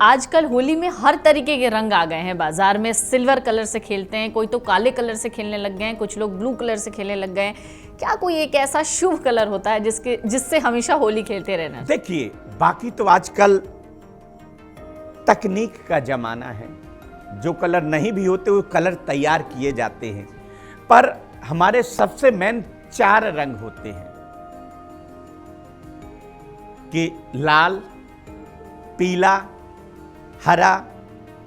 आजकल होली में हर तरीके के रंग आ गए हैं बाजार में। सिल्वर कलर से खेलते हैं, कोई तो काले कलर से खेलने लग गए हैं, कुछ लोग ब्लू कलर से खेलने लग गए हैं। क्या कोई एक ऐसा शुभ कलर होता है जिससे हमेशा होली खेलते रहना? देखिए, बाकी तो आजकल तकनीक का जमाना है, जो कलर नहीं भी होते वो कलर तैयार किए जाते हैं, पर हमारे सबसे मेन 4 रंग होते हैं कि लाल, पीला, हरा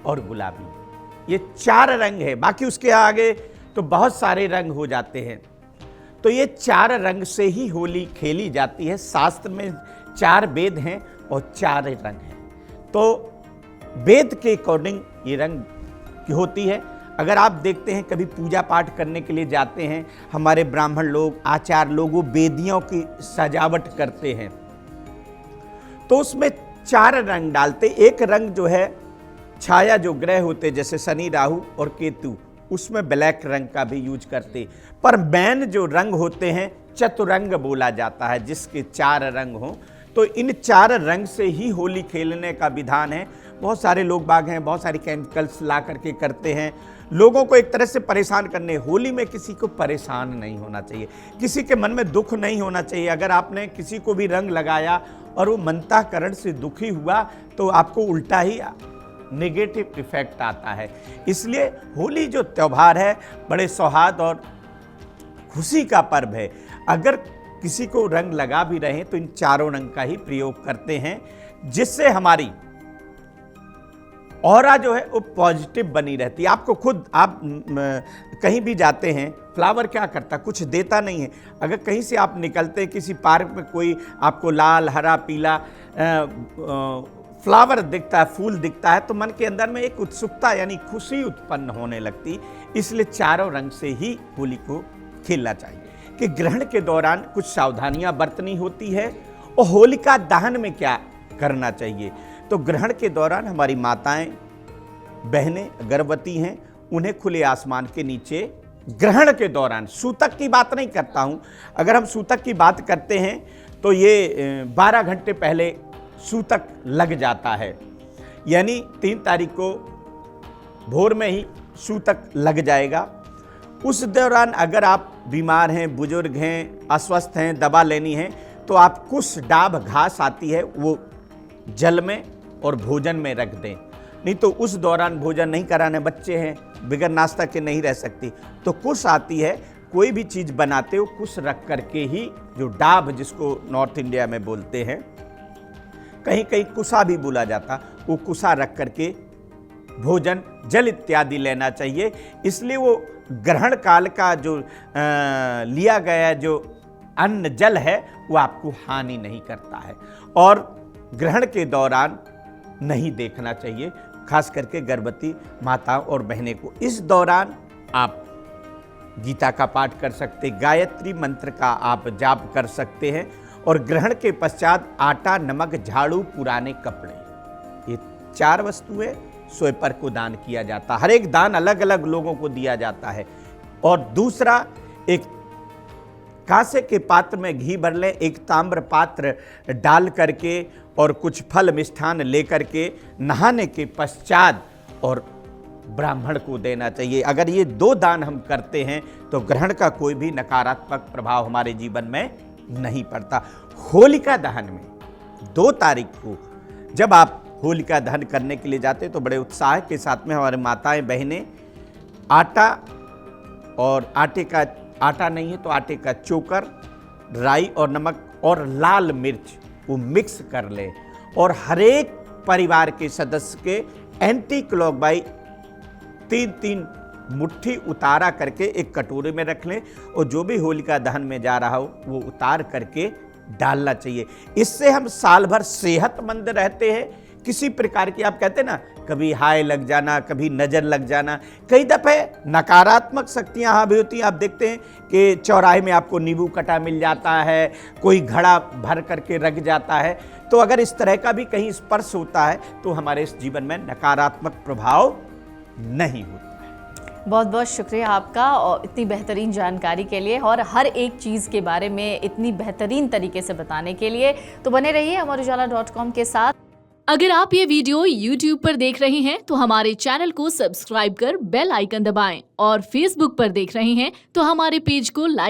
और गुलाबी। ये 4 रंग है। बाकी उसके आगे तो बहुत सारे रंग हो जाते हैं। तो ये 4 रंग से ही होली खेली जाती है। शास्त्र में 4 वेद हैं और 4 रंग हैं। तो वेद के अकॉर्डिंग ये रंग की होती है। अगर आप देखते हैं, कभी पूजा पाठ करने के लिए जाते हैं, हमारे ब्राह्मण लोग, आचार्य लोग, वो वेदियों की सजावट करते हैं, तो उसमें 4 रंग डालते। एक रंग जो है छाया, जो ग्रह होते जैसे शनि, राहु और केतु, उसमें ब्लैक रंग का भी यूज करते। पर मेन जो रंग होते हैं चतुरंग बोला जाता है, जिसके 4 रंग हों। तो इन 4 रंग से ही होली खेलने का विधान है। बहुत सारे लोग बाग हैं, बहुत सारे केमिकल्स ला करके करते हैं, लोगों को एक तरह से परेशान करने। होली में किसी को परेशान नहीं होना चाहिए, किसी के मन में दुख नहीं होना चाहिए। अगर आपने किसी को भी रंग लगाया और वो मनताकरण से दुखी हुआ, तो आपको उल्टा ही नेगेटिव इफेक्ट आता है। इसलिए होली जो त्यौहार है, बड़े सौहार्द और खुशी का पर्व है। अगर किसी को रंग लगा भी रहे तो इन 4 रंग का ही प्रयोग करते हैं, जिससे हमारी ऑरा जो है वो पॉजिटिव बनी रहती है। आपको खुद, आप कहीं भी जाते हैं, फ्लावर क्या करता, कुछ देता नहीं है। अगर कहीं से आप निकलते हैं, किसी पार्क में कोई आपको लाल, हरा, पीला फ्लावर दिखता है, फूल दिखता है, तो मन के अंदर में एक उत्सुकता यानी खुशी उत्पन्न होने लगती। इसलिए 4 रंग से ही होली को खेलना चाहिए। कि ग्रहण के दौरान कुछ सावधानियां बरतनी होती है, और होलिका दहन में क्या करना चाहिए। तो ग्रहण के दौरान हमारी माताएं, बहनें, गर्भवती हैं, उन्हें खुले आसमान के नीचे ग्रहण के दौरान, सूतक की बात नहीं करता हूं, अगर हम सूतक की बात करते हैं तो ये 12 घंटे पहले सूतक लग जाता है, यानी 3 तारीख को भोर में ही सूतक लग जाएगा। उस दौरान अगर आप बीमार हैं, बुजुर्ग हैं, अस्वस्थ हैं, दवा लेनी है, तो आप कुछ डाब घास आती है, वो जल में और भोजन में रख दें। नहीं तो उस दौरान भोजन नहीं कराने, बच्चे हैं, बिगर नाश्ता के नहीं रह सकती, तो कुछ आती है। कोई भी चीज़ बनाते हो कुछ रख करके ही, जो डाब जिसको नॉर्थ इंडिया में बोलते हैं, कहीं कहीं कुसा भी बोला जाता, वो कुसा रख करके भोजन, जल इत्यादि लेना चाहिए। इसलिए वो ग्रहण काल का जो लिया गया जो अन्न जल है, वो आपको हानि नहीं करता है, और ग्रहण के दौरान नहीं देखना चाहिए, खास करके गर्भवती माताओं और बहनें को। इस दौरान आप गीता का पाठ कर सकते, गायत्री मंत्र का आप जाप कर सकते हैं, और ग्रहण के पश्चात आटा, नमक, झाड़ू, पुराने कपड़े, ये 4 वस्तुएं स्वेपर को दान किया जाता। हर एक दान अलग अलग लोगों को दिया जाता है। और दूसरा, एक कांसे के पात्र में घी भर लें, एक ताम्र पात्र डाल करके और कुछ फल मिष्ठान लेकर के नहाने के पश्चात और ब्राह्मण को देना चाहिए। अगर ये 2 दान हम करते हैं तो ग्रहण का कोई भी नकारात्मक प्रभाव हमारे जीवन में नहीं पड़ता। होलिका दहन में 2 तारीख को जब आप होलिका दहन करने के लिए जाते हैं, तो बड़े उत्साह के साथ में हमारे माताएं, बहनें आटा, और आटा नहीं है तो आटे का चोकर, राई और नमक और लाल मिर्च वो मिक्स कर ले, और हर एक परिवार के सदस्य के एंटी क्लॉकवाइज 3-3 मुट्ठी उतारा करके एक कटोरे में रख लें, और जो भी होलिका दहन में जा रहा हो वो उतार करके डालना चाहिए। इससे हम साल भर सेहतमंद रहते हैं। किसी प्रकार की, आप कहते हैं ना, कभी हाय लग जाना, कभी नज़र लग जाना, कई दफ़े नकारात्मक शक्तियाँ हाँ भी होती हैं। आप देखते हैं कि चौराहे में आपको नींबू कटा मिल जाता है, कोई घड़ा भर करके रख जाता है। तो अगर इस तरह का भी कहीं स्पर्श होता है तो हमारे इस जीवन में नकारात्मक प्रभाव नहीं होता है। बहुत बहुत शुक्रिया आपका, और इतनी बेहतरीन जानकारी के लिए, और हर एक चीज़ के बारे में इतनी बेहतरीन तरीके से बताने के लिए। तो बने रहिए अमर उजाला .com के साथ। अगर आप ये वीडियो YouTube पर देख रहे हैं तो हमारे चैनल को सब्सक्राइब कर बेल आइकन दबाएं और Facebook पर देख रहे हैं तो हमारे पेज को लाइक